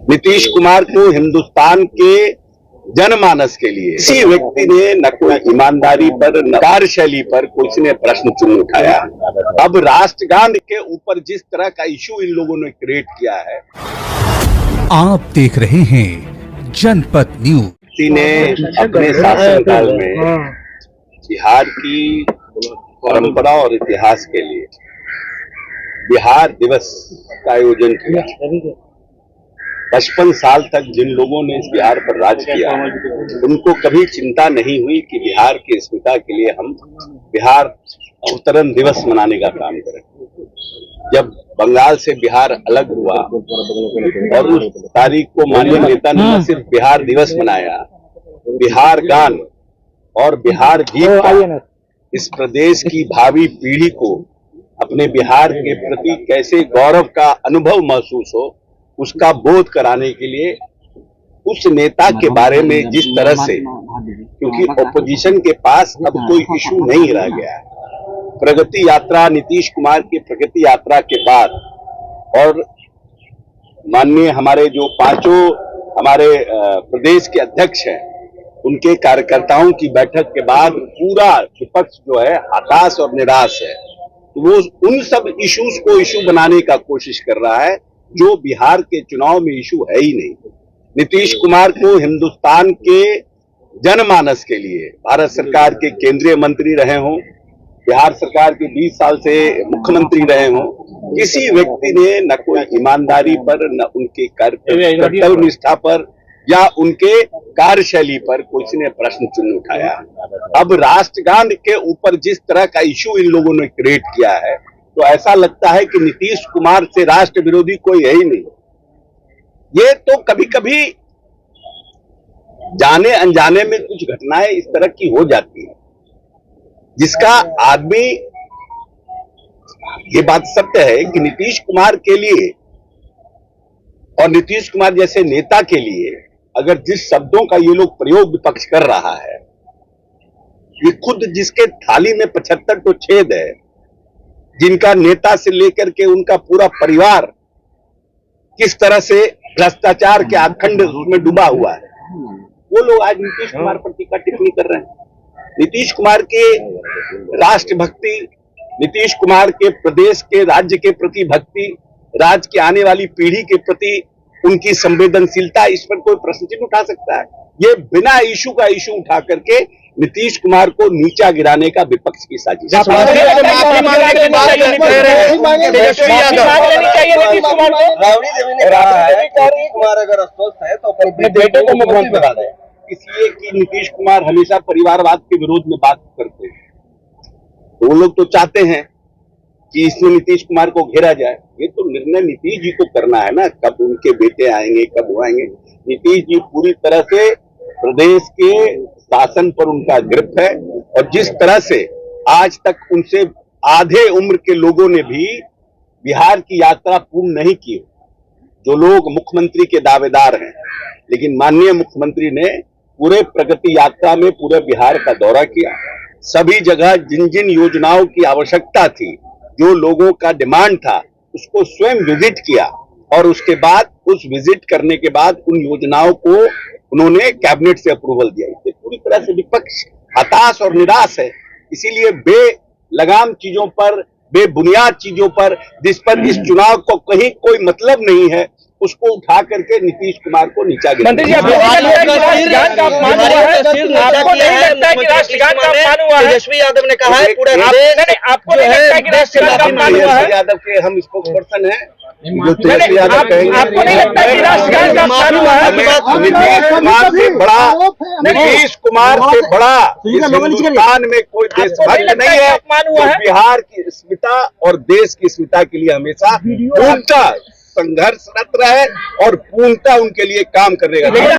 नीतीश कुमार को हिंदुस्तान के जनमानस के लिए किसी व्यक्ति ने न कोई ईमानदारी पर न कार्यशैली पर किसी ने प्रश्न चिन्ह उठाया। अब राष्ट्रगान के ऊपर जिस तरह का इशू इन लोगों ने क्रिएट किया है। आप देख रहे हैं जनपद न्यूज। ने अपने शासनकाल में बिहार की परंपरा और इतिहास के लिए बिहार दिवस का आयोजन किया। 55 साल तक जिन लोगों ने इस बिहार पर राज किया, उनको कभी चिंता नहीं हुई कि बिहार की अस्मिता के लिए हम बिहार अवतरण दिवस मनाने का काम करें। जब बंगाल से बिहार अलग हुआ और उस तारीख को माननीय नेता ने न सिर्फ बिहार दिवस मनाया, बिहार गान और बिहार गीत का इस प्रदेश की भावी पीढ़ी को अपने बिहार के प्रति कैसे गौरव का अनुभव महसूस हो, उसका बोध कराने के लिए उस नेता के बारे में जिस तरह से, क्योंकि ऑपोजिशन के पास अब कोई इशू नहीं रह गया है। प्रगति यात्रा, नीतीश कुमार की प्रगति यात्रा के बाद और माननीय हमारे जो पांचों हमारे प्रदेश के अध्यक्ष हैं, उनके कार्यकर्ताओं की बैठक के बाद पूरा विपक्ष जो है हताश और निराश है। तो वो उन सब इश्यूज को इशू बनाने का कोशिश कर रहा है जो बिहार के चुनाव में इशू है ही नहीं। नीतीश कुमार को हिंदुस्तान के जनमानस के लिए भारत सरकार के केंद्रीय मंत्री रहे हों, बिहार सरकार के 20 साल से मुख्यमंत्री रहे हों, किसी व्यक्ति ने न कोई ईमानदारी पर न उनके कर्तव्य निष्ठा पर या उनके कार्यशैली पर किसी ने प्रश्न चिन्ह उठाया। अब राष्ट्रगान के ऊपर जिस तरह का इशू इन लोगों ने क्रिएट किया है, तो ऐसा लगता है कि नीतीश कुमार से राष्ट्र विरोधी कोई है ही नहीं। ये तो कभी कभी जाने अनजाने में कुछ घटनाएं इस तरह की हो जाती है, जिसका आदमी, ये बात सत्य है कि नीतीश कुमार के लिए और नीतीश कुमार जैसे नेता के लिए अगर जिस शब्दों का ये लोग प्रयोग विपक्ष कर रहा है, ये खुद जिसके थाली में 75 तो छेद है, जिनका नेता से लेकर के उनका पूरा परिवार किस तरह से भ्रष्टाचार के आखंड में डूबा हुआ है, वो लोग आज नीतीश कुमार पर टीका टिप्पणी कर रहे हैं। नीतीश कुमार के राष्ट्रभक्ति, नीतीश कुमार के प्रदेश के राज्य के प्रति भक्ति, राज्य की आने वाली पीढ़ी के प्रति उनकी संवेदनशीलता, इस पर कोई प्रश्न चिन्ह उठा सकता है? ये बिना इशू का इशू उठा करके नीतीश कुमार को नीचा गिराने का विपक्ष की साजिश है। अगर अस्वस्थ है तो अपने बेटे को मुख्यमंत्री बना दें, इसलिए कि नीतीश कुमार हमेशा परिवारवाद के विरोध में बात करते हैं। तो वो लोग तो चाहते हैं कि इसमें नीतीश कुमार को घेरा जाए। ये तो निर्णय नीतीश जी को करना है ना, कब उनके बेटे आएंगे, कब वो आएंगे। नीतीश जी पूरी तरह से प्रदेश के शासन पर उनका ग्रिप है और जिस तरह से आज तक उनसे आधे उम्र के लोगों ने भी बिहार की यात्रा पूर्ण नहीं की। जो लोग मुख्यमंत्री के दावेदार हैं, लेकिन माननीय मुख्यमंत्री ने पूरे प्रगति यात्रा में पूरे बिहार का दौरा किया। सभी जगह जिन जिन योजनाओं की आवश्यकता थी, जो लोगों का डिमांड था, उसको स्वयं विजिट किया और उसके बाद उस विजिट करने के बाद उन योजनाओं को उन्होंने कैबिनेट से अप्रूवल दिया। इससे पूरी तरह से विपक्ष हताश और निराश है। इसीलिए बेलगाम चीजों पर, बेबुनियाद चीजों पर, जिस पर इस चुनाव को कहीं कोई मतलब नहीं है, उसको उठा करके नीतीश कुमार को नीचा गिरा। तेजस्वी यादव ने कहा है पूरा यादव के हम स्पोक्सपर्सन हैं, जो तेजस्वी यादव कहेंगे। नीतीश कुमार से बड़ा हिंदुस्तान में कोई देशभक्त नहीं है। तो बिहार की अस्मिता और देश की अस्मिता के लिए हमेशा पूर्णतः संघर्षरत रहे और पूर्णतः उनके लिए काम करेगा।